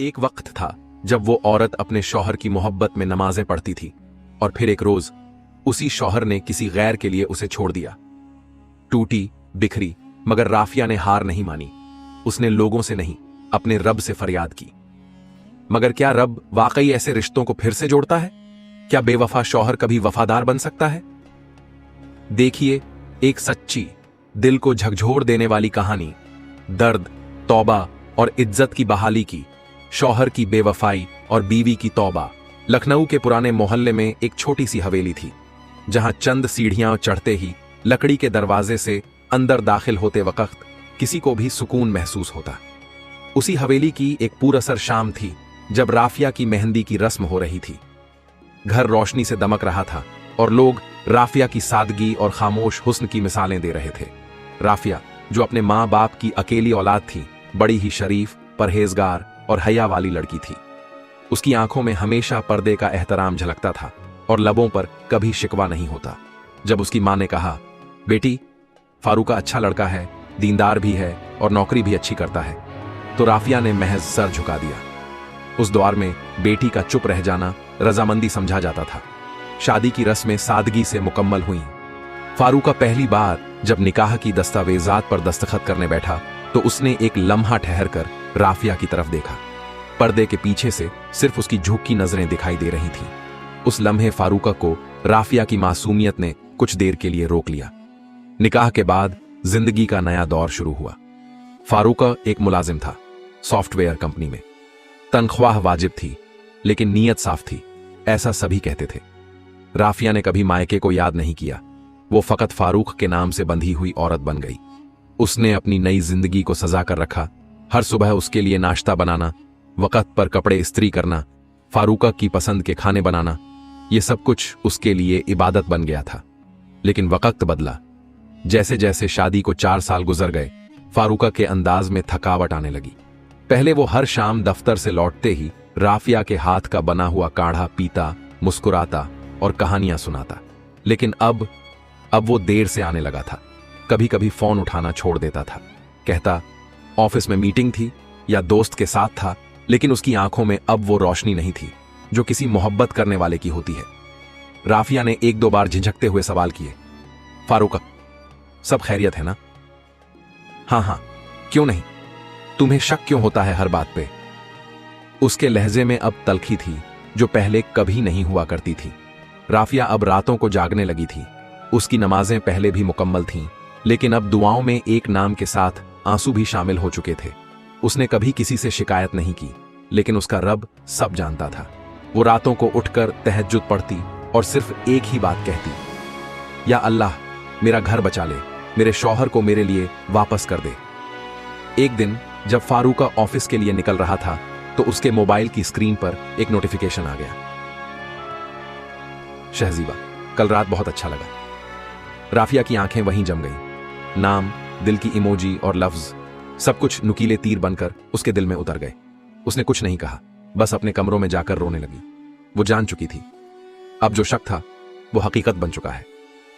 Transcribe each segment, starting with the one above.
एक वक्त था जब वो औरत अपने शौहर की मोहब्बत में नमाजें पढ़ती थी और फिर एक रोज उसी शौहर ने किसी गैर के लिए उसे छोड़ दिया। टूटी बिखरी, मगर राफिया ने हार नहीं मानी। उसने लोगों से नहीं, अपने रब से फरियाद की। मगर क्या रब वाकई ऐसे रिश्तों को फिर से जोड़ता है? क्या बेवफा शौहर कभी वफादार बन सकता है? देखिए एक सच्ची, दिल को झकझोर देने वाली कहानी, दर्द, तौबा और इज्जत की बहाली की। शौहर की बेवफाई और बीवी की तौबा। लखनऊ के पुराने मोहल्ले में एक छोटी सी हवेली थी, जहां चंद सीढ़ियां चढ़ते ही लकड़ी के दरवाजे से अंदर दाखिल होते वक्त किसी को भी सुकून महसूस होता। उसी हवेली की एक पूरअसर शाम थी जब राफिया की मेहंदी की रस्म हो रही थी। घर रोशनी से दमक रहा था और लोग राफिया की सादगी और खामोश हुस्न की मिसालें दे रहे थे। राफिया, जो अपने माँ बाप की अकेली औलाद थी, बड़ी ही शरीफ, परहेजगार और हया वाली लड़की थी। उसकी आंखों में हमेशा पर्दे का एहतराम झलकता था और लबों पर कभी शिकवा नहीं होता। जब उसकी मां ने कहा, बेटी, फारूका अच्छा लड़का है, दीनदार भी है और नौकरी भी अच्छी करता है, तो राफिया ने महज सर झुका दिया। उस दौर में बेटी का चुप रह जाना रजामंदी समझा जाता था। शादी की रस्में सादगी से मुकम्मल हुईं। फारूका पहली बार जब निकाह की दस्तावेजात पर दस्तखत करने बैठा तो उसने एक लम्हा ठहरकर राफिया की तरफ देखा। पर्दे के पीछे से सिर्फ उसकी झुकी नजरें दिखाई दे रही थीं। उस लम्हे फारूका को राफिया की मासूमियत ने कुछ देर के लिए रोक लिया। निकाह के बाद जिंदगी का नया दौर शुरू हुआ। फारूका एक मुलाजिम था, सॉफ्टवेयर कंपनी में। तनख्वाह वाजिब थी, लेकिन नीयत साफ थी, ऐसा सभी कहते थे। राफिया ने कभी मायके को याद नहीं किया। वो फकत फारूक के नाम से बंधी हुई औरत बन गई। उसने अपनी नई जिंदगी को सजा कर रखा। हर सुबह उसके लिए नाश्ता बनाना, वक्त पर कपड़े इस्त्री करना, फारूका की पसंद के खाने बनाना, ये सब कुछ उसके लिए इबादत बन गया था। लेकिन वक्त बदला। जैसे जैसे शादी को 4 साल गुजर गए, फारूका के अंदाज में थकावट आने लगी। पहले वो हर शाम दफ्तर से लौटते ही राफिया के हाथ का बना हुआ काढ़ा पीता, मुस्कुराता और कहानियां सुनाता। लेकिन अब वो देर से आने लगा था। कभी कभी फोन उठाना छोड़ देता था। कहता ऑफिस में मीटिंग थी या दोस्त के साथ था, लेकिन उसकी आंखों में अब वो रोशनी नहीं थी जो किसी मोहब्बत करने वाले की होती है। राफिया ने 1-2 बार झिझकते हुए सवाल किए, फारूका, सब खैरियत है ना? हाँ, क्यों नहीं? तुम्हें शक क्यों होता है हर बात पे? उसके लहजे में अब तल्खी थी जो पहले कभी नहीं हुआ करती थी। राफिया अब रातों को जागने लगी थी। उसकी नमाजें पहले भी मुकम्मल थीं, लेकिन अब दुआओं में एक नाम के साथ आंसू भी शामिल हो चुके थे। उसने कभी किसी से शिकायत नहीं की, लेकिन उसका रब सब जानता था। वो रातों को उठकर तहज्जुद पढ़ती और सिर्फ एक ही बात कहती, या अल्लाह, मेरा घर बचा ले, मेरे शौहर को मेरे लिए वापस कर दे। एक दिन जब फारूका ऑफिस के लिए निकल रहा था तो उसके मोबाइल की स्क्रीन पर एक नोटिफिकेशन आ गया, शहजीबा, कल रात बहुत अच्छा लगा। राफिया की आंखें वहीं जम गई। नाम, दिल की इमोजी और लफ्ज, सब कुछ नुकीले तीर बनकर उसके दिल में उतर गए। उसने कुछ नहीं कहा, बस अपने कमरों में जाकर रोने लगी। वो जान चुकी थी, अब जो शक था वो हकीकत बन चुका है।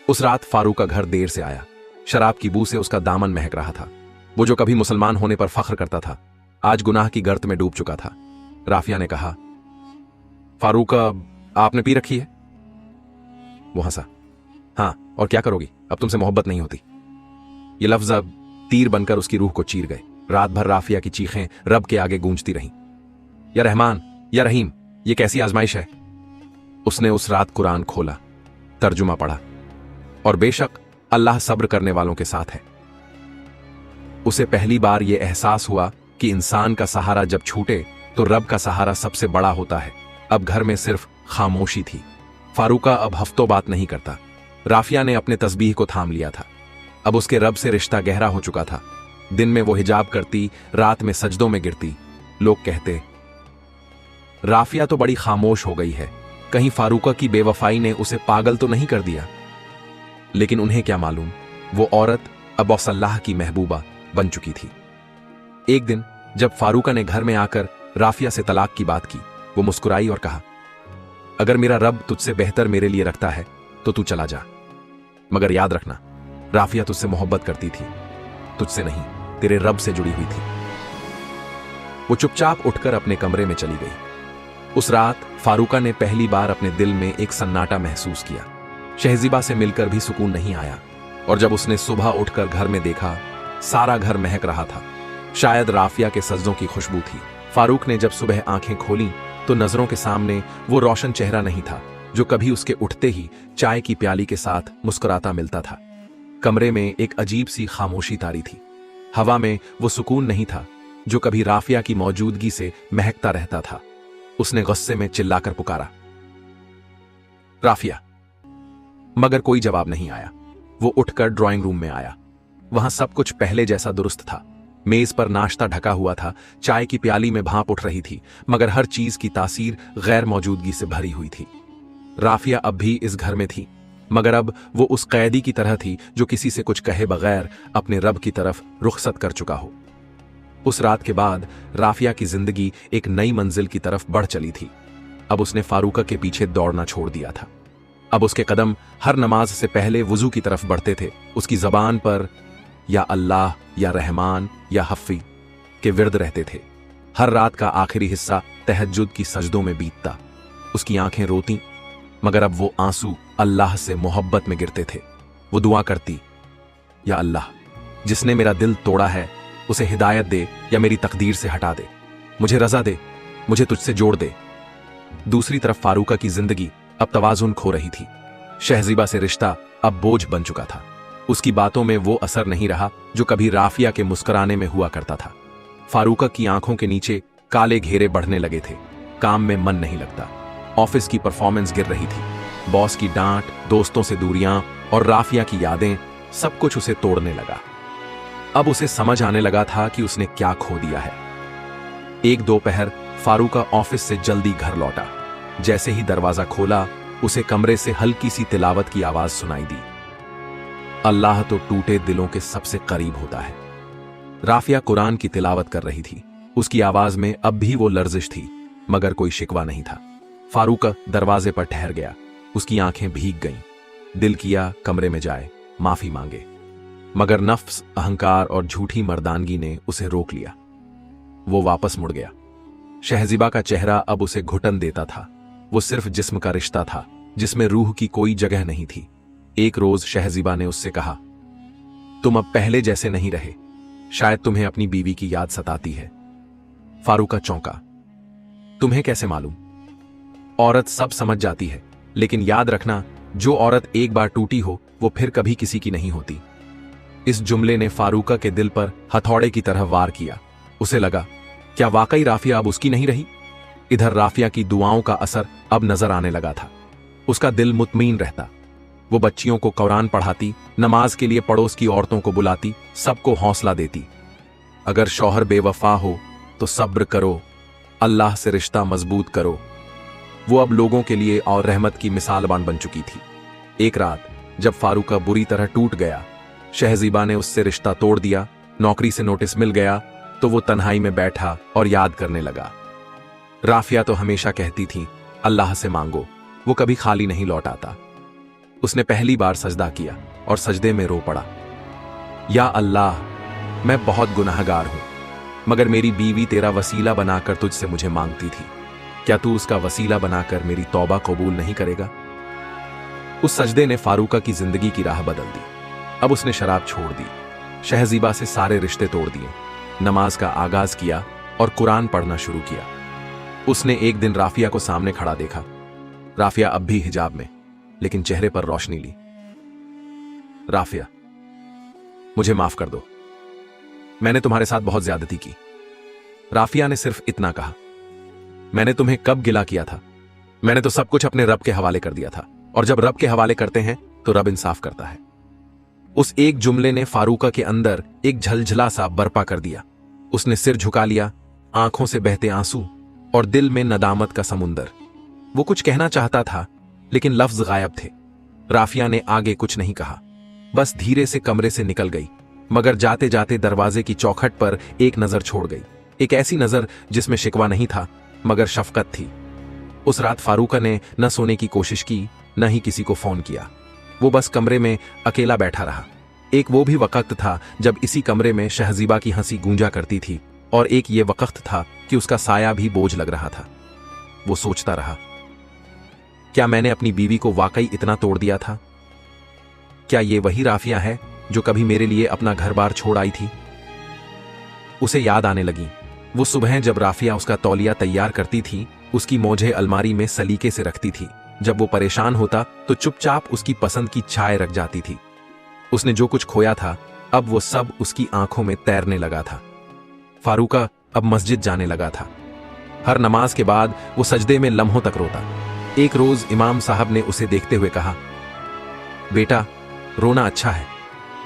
उस रात फारूका घर देर से आया। शराब की बू से उसका दामन महक रहा था। वो जो कभी मुसलमान होने पर फख्र करता था, आज गुनाह की गर्त में डूब चुका था। राफिया ने कहा, फारूका, आपने पी रखी है? वो हंसा, हाँ, और क्या करोगी, अब तुमसे मोहब्बत नहीं होती। ये लफ्ज अब तीर बनकर उसकी रूह को चीर गए। रात भर राफिया की चीखें रब के आगे गूंजती रहीं, या रहमान, या रहीम, ये कैसी आजमाइश है? उसने उस रात कुरान खोला, तर्जुमा पढ़ा, और बेशक अल्लाह सब्र करने वालों के साथ है। उसे पहली बार यह एहसास हुआ कि इंसान का सहारा जब छूटे तो रब का सहारा सबसे बड़ा होता है। अब घर में सिर्फ खामोशी थी। फारूका अब हफ्तों बात नहीं करता। राफिया ने अपने तस्बीह को थाम लिया था। अब उसके रब से रिश्ता गहरा हो चुका था। दिन में वो हिजाब करती, रात में सजदों में गिरती। लोग कहते, राफिया तो बड़ी खामोश हो गई है, कहीं फारूका की बेवफाई ने उसे पागल तो नहीं कर दिया। लेकिन उन्हें क्या मालूम, वो औरत अब औसल्लाह की महबूबा बन चुकी थी। एक दिन जब फारूका ने घर में आकर राफिया से तलाक की बात की, वो मुस्कुराई और कहा, अगर मेरा रब तुझसे बेहतर मेरे लिए रखता है तो तू चला जा, मगर याद रखना, राफिया तुझसे मोहब्बत करती थी, तुझसे नहीं, तेरे रब से जुड़ी हुई थी। वो चुपचाप उठकर अपने कमरे में चली गई। उस रात फारूका ने पहली बार अपने दिल में एक सन्नाटा महसूस किया। शहजीबा से मिलकर भी सुकून नहीं आया, और जब उसने सुबह उठकर घर में देखा, सारा घर महक रहा था। शायद राफिया के सज्जों की खुशबू थी। फारूक ने जब सुबह आंखें खोली तो नजरों के सामने वो रोशन चेहरा नहीं था जो कभी उसके उठते ही चाय की प्याली के साथ मुस्कुराता मिलता था। कमरे में एक अजीब सी खामोशी तारी थी। हवा में वो सुकून नहीं था जो कभी राफिया की मौजूदगी से महकता रहता था। उसने गुस्से में चिल्लाकर पुकारा, राफिया। मगर कोई जवाब नहीं आया। वो उठकर ड्राइंग रूम में आया। वहां सब कुछ पहले जैसा दुरुस्त था। मेज पर नाश्ता ढका हुआ था, चाय की प्याली में भाप उठ रही थी, मगर हर चीज की तासीर गैर मौजूदगी से भरी हुई थी। राफिया अब भी इस घर में थी, मगर अब वो उस कैदी की तरह थी जो किसी से कुछ कहे बगैर अपने रब की तरफ रुखसत कर चुका हो। उस रात के बाद राफिया की जिंदगी एक नई मंजिल की तरफ बढ़ चली थी। अब उसने फारूका के पीछे दौड़ना छोड़ दिया था। अब उसके कदम हर नमाज से पहले वुजू की तरफ बढ़ते थे। उसकी जबान पर या अल्लाह या रहमान या हफ़ी के विर्द रहते थे। हर रात का आखिरी हिस्सा तहज्जुद की सजदों में बीतता। उसकी आंखें रोती, मगर अब वो आंसू अल्लाह से मोहब्बत में गिरते थे। वो दुआ करती, या अल्लाह, जिसने मेरा दिल तोड़ा है उसे हिदायत दे या मेरी तकदीर से हटा दे। मुझे रजा दे, मुझे तुझसे जोड़ दे। दूसरी तरफ फारूका की जिंदगी अब तवाजुन खो रही थी। शहजीबा से रिश्ता अब बोझ बन चुका था। उसकी बातों में वो असर नहीं रहा जो कभी राफिया के मुस्कुराने में हुआ करता था। फारूका की आंखों के नीचे काले घेरे बढ़ने लगे थे। काम में मन नहीं लगता। ऑफिस की परफॉर्मेंस गिर रही थी। बॉस की डांट, दोस्तों से दूरियां और राफिया की यादें, सब कुछ उसे तोड़ने लगा। अब उसे समझ आने लगा था कि उसने क्या खो दिया है। एक दोपहर फारूका ऑफिस से जल्दी घर लौटा। जैसे ही दरवाजा खोला, उसे कमरे से हल्की सी तिलावत की आवाज सुनाई दी। अल्लाह तो टूटे दिलों के सबसे करीब होता है। राफिया कुरान की तिलावत कर रही थी। उसकी आवाज में अब भी वो लर्जिश थी, मगर कोई शिकवा नहीं था। फारूक दरवाजे पर ठहर गया। उसकी आंखें भीग गईं। दिल किया कमरे में जाए, माफी मांगे, मगर नफ्स, अहंकार और झूठी मर्दानगी ने उसे रोक लिया। वो वापस मुड़ गया। शहजीबा का चेहरा अब उसे घुटन देता था। वो सिर्फ जिस्म का रिश्ता था जिसमें रूह की कोई जगह नहीं थी। एक रोज शहजीबा ने उससे कहा, तुम अब पहले जैसे नहीं रहे। शायद तुम्हें अपनी बीवी की याद सताती है। फारूका चौंका। तुम्हें कैसे मालूम? औरत सब समझ जाती है, लेकिन याद रखना, जो औरत एक बार टूटी हो वो फिर कभी किसी की नहीं होती। इस जुमले ने फारूका के दिल पर हथौड़े की तरह वार किया। उसे लगा, क्या वाकई राफिया अब उसकी नहीं रही? इधर राफिया की दुआओं का असर अब नजर आने लगा था। उसका दिल मुतमईन रहता। वो बच्चियों को कुरान पढ़ाती, नमाज के लिए पड़ोस की औरतों को बुलाती, सबको हौसला देती। अगर शौहर बेवफा हो तो सब्र करो, अल्लाह से रिश्ता मजबूत करो। वो अब लोगों के लिए और रहमत की मिसालबान बन चुकी थी। एक रात जब फारूका बुरी तरह टूट गया, शहजीबा ने उससे रिश्ता तोड़ दिया, नौकरी से नोटिस मिल गया, तो वो तन्हाई में बैठा और याद करने लगा। राफिया तो हमेशा कहती थी, अल्लाह से मांगो, वो कभी खाली नहीं लौट आता। उसने पहली बार सजदा किया और सजदे में रो पड़ा, या अल्लाह, मैं बहुत गुनाहगार हूं, मगर मेरी बीवी तेरा वसीला बनाकर तुझसे मुझे मांगती थी। क्या तू उसका वसीला बनाकर मेरी तौबा कबूल नहीं करेगा? उस सजदे ने फारूका की जिंदगी की राह बदल दी। अब उसने शराब छोड़ दी, शहजीबा से सारे रिश्ते तोड़ दिए, नमाज का आगाज किया और कुरान पढ़ना शुरू किया। उसने एक दिन राफिया को सामने खड़ा देखा। राफिया अब भी हिजाब में, लेकिन चेहरे पर रोशनी ली। राफिया, मुझे माफ कर दो, मैंने तुम्हारे साथ बहुत ज्यादती की। राफिया ने सिर्फ इतना कहा, मैंने तुम्हें कब गिला किया था? मैंने तो सब कुछ अपने रब के हवाले कर दिया था, और जब रब के हवाले करते हैं तो रब इंसाफ करता है। उस एक जुमले ने फारूका के अंदर एक झलझला सा बर्पा कर दिया। उसने सिर झुका लिया, आंखों से बहते आंसू और दिल में नदामत का समुंदर। वो कुछ कहना चाहता था, लेकिन लफ्ज गायब थे। राफिया ने आगे कुछ नहीं कहा, बस धीरे से कमरे से निकल गई, मगर जाते जाते दरवाजे की चौखट पर एक नजर छोड़ गई। एक ऐसी नजर जिसमें शिकवा नहीं था, मगर शफकत थी। उस रात फारूका ने न सोने की कोशिश की, न ही किसी को फोन किया। वो बस कमरे में अकेला बैठा रहा। एक वो भी वक्त था जब इसी कमरे में शहजीबा की हंसी गूंजा करती थी, और एक ये वक्त था कि उसका साया भी बोझ लग रहा था। वो सोचता रहा, क्या मैंने अपनी बीवी को वाकई इतना तोड़ दिया था? क्या ये वही राफिया है जो कभी मेरे लिए अपना घर बार छोड़ आई थी? उसे याद आने लगी वो सुबह जब राफिया उसका तौलिया तैयार करती थी, उसकी मोजे अलमारी में सलीके से रखती थी। जब वो परेशान होता तो चुपचाप उसकी पसंद की चाय रख जाती थी। उसने जो कुछ खोया था अब वो सब उसकी आंखों में तैरने लगा था। फारूका अब मस्जिद जाने लगा था। हर नमाज के बाद वो सजदे में लम्हों तक रोता। एक रोज इमाम साहब ने उसे देखते हुए कहा, बेटा, रोना अच्छा है,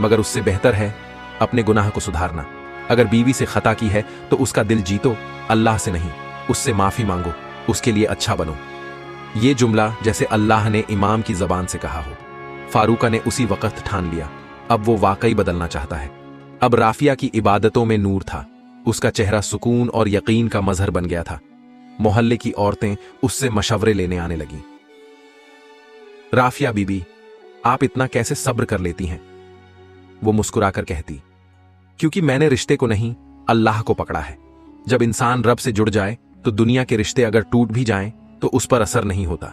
मगर उससे बेहतर है अपने गुनाह को सुधारना। अगर बीवी से खता की है तो उसका दिल जीतो, अल्लाह से नहीं, उससे माफी मांगो, उसके लिए अच्छा बनो। ये जुमला जैसे अल्लाह ने इमाम की जबान से कहा हो। फारूका ने उसी वक्त ठान लिया, अब वो वाकई बदलना चाहता है। अब राफिया की इबादतों में नूर था। उसका चेहरा सुकून और यकीन का मजहर बन गया था। मोहल्ले की औरतें उससे मशवरे लेने आने लगीं। राफिया बीबी, आप इतना कैसे सब्र कर लेती हैं? वो मुस्कुराकर कहती, क्योंकि मैंने रिश्ते को नहीं, अल्लाह को पकड़ा है। जब इंसान रब से जुड़ जाए तो दुनिया के रिश्ते अगर टूट भी जाएं तो उस पर असर नहीं होता।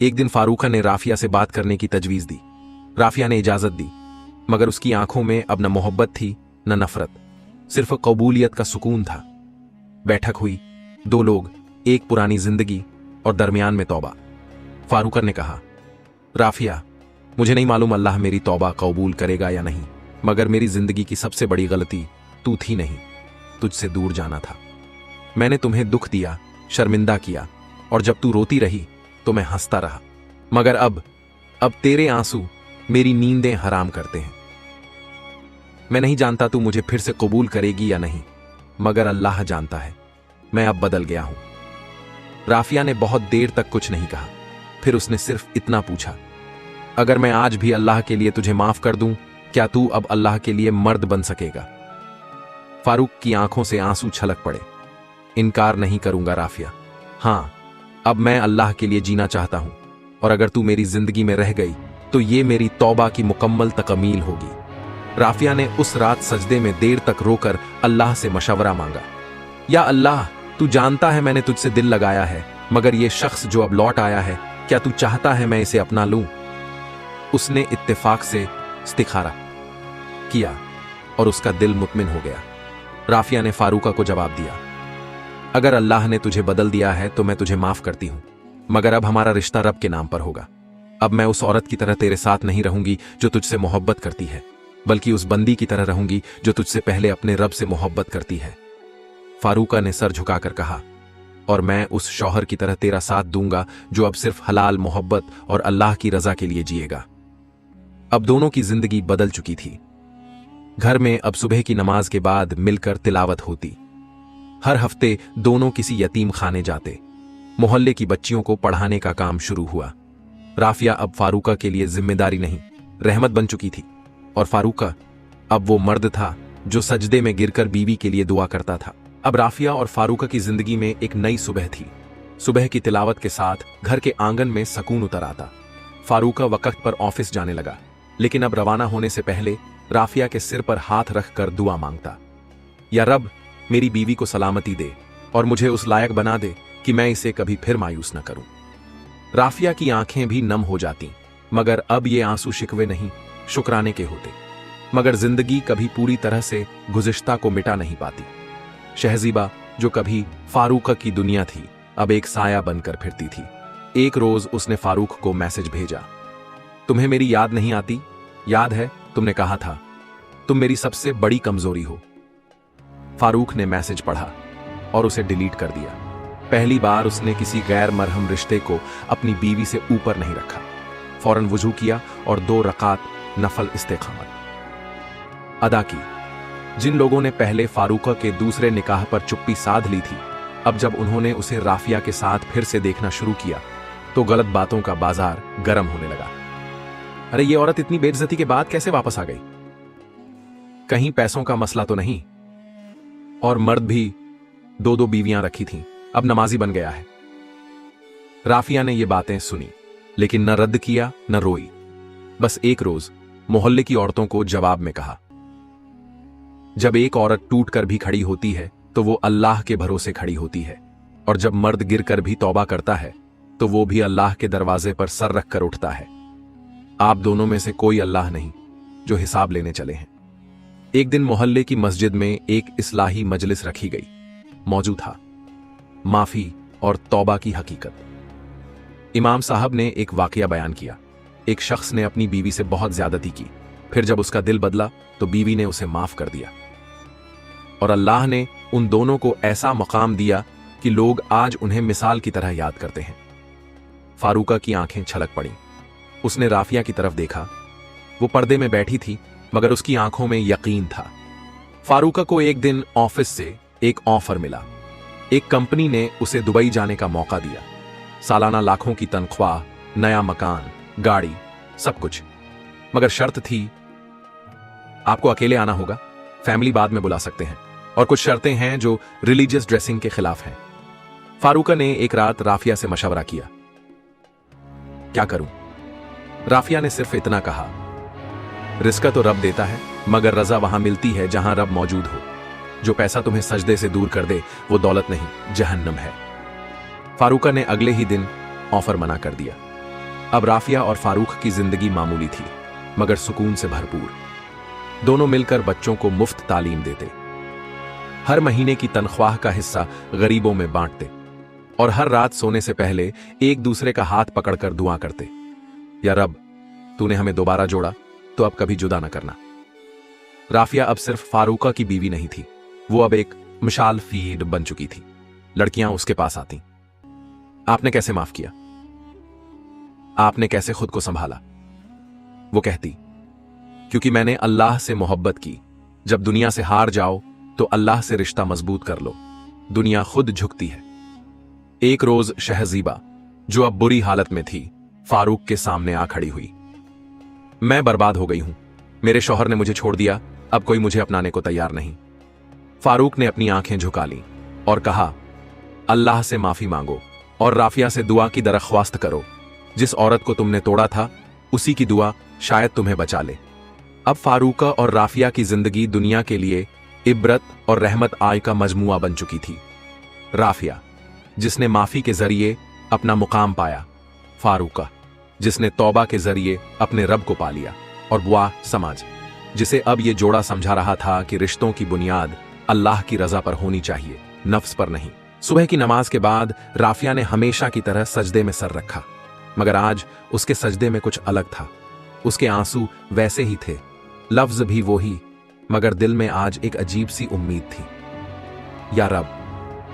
एक दिन फारूका ने राफिया से बात करने की तजवीज दी। राफिया ने इजाजत दी, मगर उसकी आंखों में अब न मोहब्बत थी न नफरत, सिर्फ कबूलियत का सुकून था। बैठक हुई, दो लोग, एक पुरानी जिंदगी और दरमियान में तौबा। फारूका ने कहा, राफिया, मुझे नहीं मालूम अल्लाह मेरी तौबा कबूल करेगा या नहीं, मगर मेरी जिंदगी की सबसे बड़ी गलती तू थी नहीं, तुझसे दूर जाना था। मैंने तुम्हें दुख दिया, शर्मिंदा किया, और जब तू रोती रही तो मैं हंसता रहा। मगर अब तेरे आंसू मेरी नींदें हराम करते हैं। मैं नहीं जानता तू मुझे फिर से कबूल करेगी या नहीं, मगर अल्लाह जानता है, मैं अब बदल गया हूं। राफिया ने बहुत देर तक कुछ नहीं कहा। फिर उसने सिर्फ इतना पूछा, अगर मैं आज भी अल्लाह के लिए तुझे माफ कर दूं, क्या तू अब अल्लाह के लिए मर्द बन सकेगा? फारूक की आंखों से आंसू छलक पड़े। इनकार नहीं करूंगा राफिया, हां, अब मैं अल्लाह के लिए जीना चाहता हूं, और अगर तू मेरी जिंदगी में रह गई तो ये मेरी तौबा की मुकम्मल तकमील होगी। राफिया ने उस रात सजदे में देर तक रोकर अल्लाह से मशवरा मांगा, या अल्लाह, तू जानता है मैंने तुझसे दिल लगाया है, मगर ये शख्स जो अब लौट आया है, क्या तू चाहता है मैं इसे अपना लूं? उसने इत्तेफाक से इस्तिखारा किया और उसका दिल मुतमिन हो गया। राफिया ने फारूका को जवाब दिया, अगर अल्लाह ने तुझे बदल दिया है तो मैं तुझे माफ करती हूं, मगर अब हमारा रिश्ता रब के नाम पर होगा। अब मैं उस औरत की तरह तेरे साथ नहीं रहूंगी जो तुझसे मोहब्बत करती है, बल्कि उस बंदी की तरह रहूंगी जो तुझसे पहले अपने रब से मोहब्बत करती है। फारूका ने सर झुकाकर कहा, और मैं उस शौहर की तरह तेरा साथ दूंगा जो अब सिर्फ हलाल मोहब्बत और अल्लाह की रजा के लिए जिएगा। अब दोनों की जिंदगी बदल चुकी थी। घर में अब सुबह की नमाज के बाद मिलकर तिलावत होती। हर हफ्ते दोनों किसी यतीम खाने जाते। मोहल्ले की बच्चियों को पढ़ाने का काम शुरू हुआ। राफिया अब फारूका के लिए जिम्मेदारी नहीं, रहमत बन चुकी थी, और फारूका अब वो मर्द था जो सजदे में गिरकर बीवी के लिए दुआ करता था। अब राफिया और फारूका की जिंदगी में एक नई सुबह थी। सुबह की तिलावत के साथ घर के आंगन में सुकून उतर आता। फारूका वक्त पर ऑफिस जाने लगा, लेकिन अब रवाना होने से पहले राफिया के सिर पर हाथ रखकर दुआ मांगता, या रब, मेरी बीवी को सलामती दे और मुझे उस लायक बना दे कि मैं इसे कभी फिर मायूस न करूं। राफिया की आंखें भी नम हो जाती, मगर अब ये आंसू शिकवे नहीं, शुक्राने के होते। मगर जिंदगी कभी पूरी तरह से गुज़िश्ता को मिटा नहीं पाती। शहजीबा, जो कभी फारूका की दुनिया थी, अब एक साया बनकर फिरती थी। एक रोज उसने फारूक को मैसेज भेजा, तुम्हें मेरी याद नहीं आती? याद है, तुमने कहा था तुम मेरी सबसे बड़ी कमजोरी हो। फारूक ने मैसेज पढ़ा और उसे डिलीट कर दिया। पहली बार उसने किसी गैर मरहम रिश्ते को अपनी बीवी से ऊपर नहीं रखा। फौरन वुजू किया और 2 रकात नफल इस्तेकामत अदा की। जिन लोगों ने पहले फारूका के दूसरे निकाह पर चुप्पी साध ली थी, अब जब उन्होंने उसे राफिया के साथ फिर से देखना शुरू किया तो गलत बातों का बाजार गर्म होने लगा। अरे ये औरत इतनी बेइज्जती के बाद कैसे वापस आ गई? कहीं पैसों का मसला तो नहीं? और मर्द भी 2-2 बीवियां रखी थीं, अब नमाजी बन गया है। राफिया ने ये बातें सुनी, लेकिन न रद्द किया न रोई। बस एक रोज मोहल्ले की औरतों को जवाब में कहा, जब एक औरत टूट कर भी खड़ी होती है तो वो अल्लाह के भरोसे खड़ी होती है, और जब मर्द गिरकर भी तौबा करता है तो वो भी अल्लाह के दरवाजे पर सर रखकर उठता है। आप दोनों में से कोई अल्लाह नहीं जो हिसाब लेने चले हैं। एक दिन मोहल्ले की मस्जिद में एक इस्लाही मजलिस रखी गई। मौजूद था माफी और तौबा की हकीकत। इमाम साहब ने एक वाकया बयान किया। एक शख्स ने अपनी बीवी से बहुत ज्यादती की, फिर जब उसका दिल बदला तो बीवी ने उसे माफ कर दिया, और अल्लाह ने उन दोनों को ऐसा मकाम दिया कि लोग आज उन्हें मिसाल की तरह याद करते हैं। फारूका की आंखें छलक पड़ी। उसने राफिया की तरफ देखा। वो पर्दे में बैठी थी, मगर उसकी आंखों में यकीन था। फारूका को एक दिन ऑफिस से एक ऑफर मिला। एक कंपनी ने उसे दुबई जाने का मौका दिया। सालाना लाखों की तनख्वाह, नया मकान, गाड़ी, सब कुछ, मगर शर्त थी आपको अकेले आना होगा, फैमिली बाद में बुला सकते हैं, और कुछ शर्तें हैं जो रिलीजियस ड्रेसिंग के खिलाफ हैं। फारूका ने एक रात राफिया से मशवरा किया, क्या करूं? राफिया ने सिर्फ इतना कहा, रिस्क तो रब देता है, मगर रजा वहां मिलती है जहां रब मौजूद हो। जो पैसा तुम्हें सजदे से दूर कर दे वो दौलत नहीं, जहन्नम है। फारूका ने अगले ही दिन ऑफर मना कर दिया। अब राफिया और फारूक की जिंदगी मामूली थी, मगर सुकून से भरपूर। दोनों मिलकर बच्चों को मुफ्त तालीम देते, हर महीने की तनख्वाह का हिस्सा गरीबों में बांटते, और हर रात सोने से पहले एक दूसरे का हाथ पकड़कर दुआ करते, या रब, तूने हमें दोबारा जोड़ा तो अब कभी जुदा न करना। राफिया अब सिर्फ फारूका की बीवी नहीं थी, वो अब एक मिसाल फीड बन चुकी थी। लड़कियां उसके पास आती, आपने कैसे माफ किया? आपने कैसे खुद को संभाला? वो कहती, क्योंकि मैंने अल्लाह से मोहब्बत की। जब दुनिया से हार जाओ तो अल्लाह से रिश्ता मजबूत कर लो, दुनिया खुद झुकती है। एक रोज शहजीबा, जो अब बुरी हालत में थी, फारूक के सामने आ खड़ी हुई। मैं बर्बाद हो गई हूं, मेरे शौहर ने मुझे छोड़ दिया, अब कोई मुझे अपनाने को तैयार नहीं। फारूक ने अपनी आंखें झुका ली और कहा, अल्लाह से माफी मांगो और राफिया से दुआ की दरख्वास्त करो। जिस औरत को तुमने तोड़ा था उसी की दुआ शायद तुम्हें बचा ले। अब फारूका और राफिया की जिंदगी दुनिया के लिए इबरत और रहमत आय का मजमुआ बन चुकी थी। राफिया, जिसने माफी के जरिए अपना मुकाम पाया, फारूका, जिसने तौबा के जरिए अपने रब को पा लिया, और बुआ समाज, जिसे अब ये जोड़ा समझा रहा था कि रिश्तों की बुनियाद अल्लाह की रजा पर होनी चाहिए, नफ्स पर नहीं। सुबह की नमाज के बाद राफिया ने हमेशा की तरह सजदे में सर रखा, मगर आज उसके सजदे में कुछ अलग था। उसके आंसू वैसे ही थे, लफ्ज भी वो ही, मगर दिल में आज एक अजीब सी उम्मीद थी। या रब,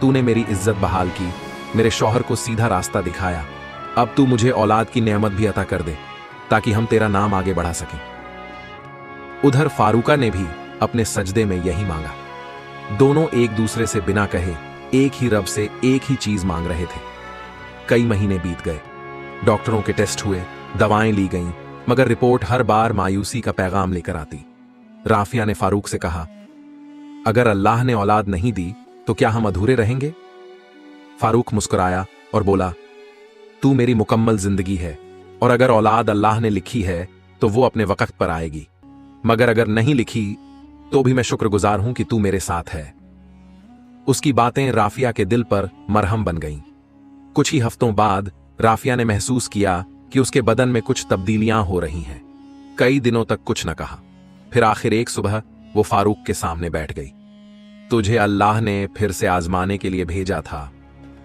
तूने मेरी इज्जत बहाल की, मेरे शौहर को सीधा रास्ता दिखाया, अब तू मुझे औलाद की नेमत भी अता कर दे ताकि हम तेरा नाम आगे बढ़ा सकें। उधर फारूका ने भी अपने सजदे में यही मांगा। दोनों एक दूसरे से बिना कहे एक ही रब से एक ही चीज मांग रहे थे। कई महीने बीत गए, डॉक्टरों के टेस्ट हुए, दवाएं ली गईं, मगर रिपोर्ट हर बार मायूसी का पैगाम लेकर आती। राफिया ने फारूक से कहा, अगर अल्लाह ने औलाद नहीं दी तो क्या हम अधूरे रहेंगे? फारूक मुस्कुराया और बोला, तू मेरी मुकम्मल जिंदगी है, और अगर औलाद अल्लाह ने लिखी है तो वो अपने वक्त पर आएगी, मगर अगर नहीं लिखी तो भी मैं शुक्रगुजार हूं कि तू मेरे साथ है। उसकी बातें राफिया के दिल पर मरहम बन गईं। कुछ ही हफ्तों बाद राफिया ने महसूस किया कि उसके बदन में कुछ तब्दीलियां हो रही हैं। कई दिनों तक कुछ न कहा, फिर आखिर एक सुबह वो फारूक के सामने बैठ गई। तुझे अल्लाह ने फिर से आजमाने के लिए भेजा था,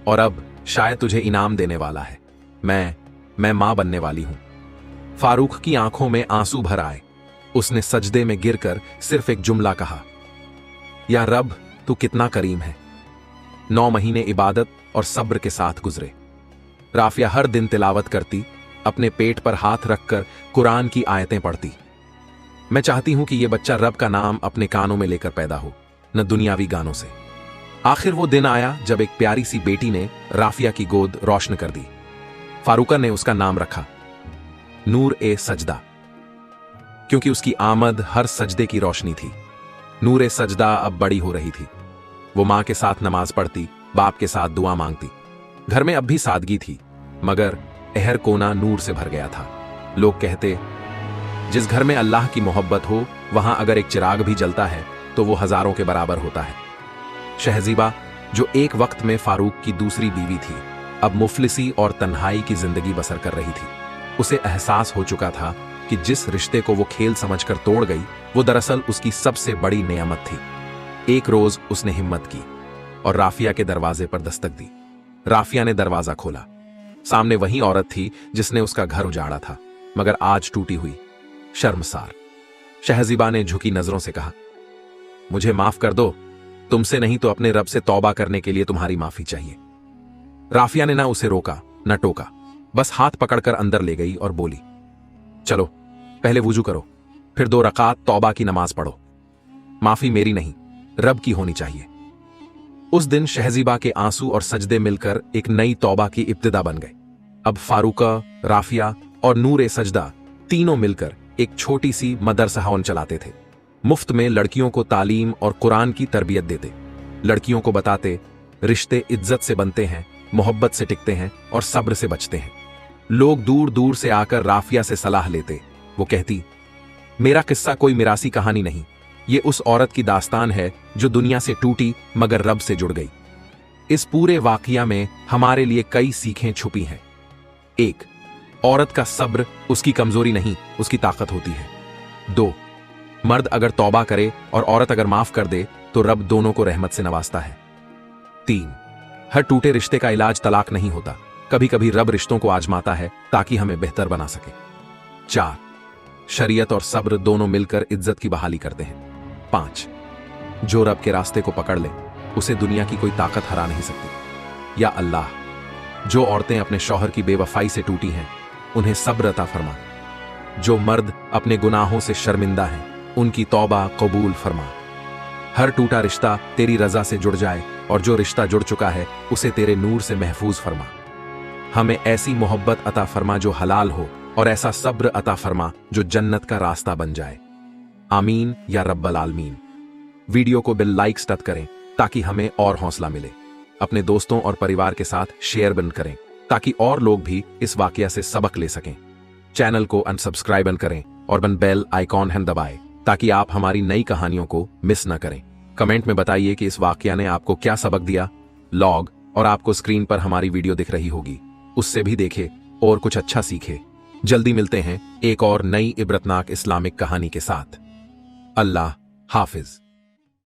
और अब शायद तुझे इनाम देने वाला है। मैं मां बनने वाली हूं। फारूक की आंखों में आंसू भर आए। उसने सजदे में गिरकर सिर्फ एक जुमला कहा, या रब, तू कितना करीम है। 9 महीने इबादत और सब्र के साथ गुजरे। राफिया हर दिन तिलावत करती, अपने पेट पर हाथ रखकर कुरान की आयतें पढ़ती। मैं चाहती हूं कि यह बच्चा रब का नाम अपने कानों में लेकर पैदा हो, न दुनियावी गानों से। आखिर वो दिन आया जब एक प्यारी सी बेटी ने राफिया की गोद रोशन कर दी। फारूका ने उसका नाम रखा नूर ए सजदा, क्योंकि उसकी आमद हर सजदे की रोशनी थी। नूर ए सजदा अब बड़ी हो रही थी। वो मां के साथ नमाज पढ़ती, बाप के साथ दुआ मांगती। घर में अब भी सादगी थी, मगर हर कोना नूर से भर गया था। लोग कहते, जिस घर में अल्लाह की मोहब्बत हो वहां अगर एक चिराग भी जलता है तो वो हजारों के बराबर होता है। शहजीबा, जो एक वक्त में फारूक की दूसरी बीवी थी, अब मुफलिसी और तन्हाई की जिंदगी बसर कर रही थी। उसे एहसास हो चुका था कि जिस रिश्ते को वो खेल समझकर तोड़ गई, वो दरअसल उसकी सबसे बड़ी नेमत थी। एक रोज उसने हिम्मत की और राफिया के दरवाजे पर दस्तक दी। राफिया ने दरवाजा खोला। सामने वही औरत थी जिसने उसका घर उजाड़ा था, मगर आज टूटी हुई, शर्मसार। शहजीबा ने झुकी नजरों से कहा, मुझे माफ कर दो, तुमसे नहीं तो अपने रब से तौबा करने के लिए तुम्हारी माफी चाहिए। राफिया ने ना उसे रोका न टोका, बस हाथ पकड़कर अंदर ले गई और बोली, चलो पहले वुजू करो, फिर 2 रकात तौबा की नमाज पढ़ो। माफी मेरी नहीं, रब की होनी चाहिए। उस दिन शहजीबा के आंसू और सजदे मिलकर एक नई तौबा की इब्तिदा बन गए। अब फारूका, राफिया और नूर सजदा तीनों मिलकर एक छोटी सी मदरसा चलाते थे। मुफ्त में लड़कियों को तालीम और कुरान की तरबियत देते। लड़कियों को बताते, रिश्ते इज्जत से बनते हैं, मोहब्बत से टिकते हैं और सब्र से बचते हैं। लोग दूर दूर से आकर राफिया से सलाह लेते। वो कहती, मेरा किस्सा कोई मिरासी कहानी नहीं, ये उस औरत की दास्तान है जो दुनिया से टूटी मगर रब से जुड़ गई। इस पूरे वाकया में हमारे लिए कई सीखें छुपी हैं। 1, औरत का सब्र उसकी कमजोरी नहीं, उसकी ताकत होती है। 2, मर्द अगर तौबा करे और औरत अगर माफ कर दे तो रब दोनों को रहमत से नवाजता है। 3, हर टूटे रिश्ते का इलाज तलाक नहीं होता, कभी कभी रब रिश्तों को आजमाता है ताकि हमें बेहतर बना सके। 4, शरीयत और सब्र दोनों मिलकर इज्जत की बहाली करते हैं। 5, जो रब के रास्ते को पकड़ ले उसे दुनिया की कोई ताकत हरा नहीं सकती। या अल्लाह, जो औरतें अपने शौहर की बेवफाई से टूटी हैं उन्हें सब्र अता फरमा। जो मर्द अपने गुनाहों से शर्मिंदा हैं उनकी तौबा कबूल फरमा। हर टूटा रिश्ता तेरी रजा से जुड़ जाए और जो रिश्ता जुड़ चुका है उसे तेरे नूर से महफूज फरमा। हमें ऐसी मोहब्बत अता फरमा जो हलाल हो और ऐसा सब्र अता फरमा जो जन्नत का रास्ता बन जाए। आमीन या रब्बल आलमीन। वीडियो को बिल लाइक स्टत करें ताकि हमें और हौसला मिले। अपने दोस्तों और परिवार के साथ शेयर बन करें ताकि और लोग भी इस वाकया से सबक ले सकें। चैनल को अनसब्सक्राइब करें और बेल आइकॉन हैन दबाएं ताकि आप हमारी नई कहानियों को मिस न करें। कमेंट में बताइए कि इस वाकया ने आपको क्या सबक दिया। लॉग और आपको स्क्रीन पर हमारी वीडियो दिख रही होगी, उससे भी देखे और कुछ अच्छा सीखे। जल्दी मिलते हैं एक और नई इबरतनाक इस्लामिक कहानी के साथ। अल्लाह हाफिज।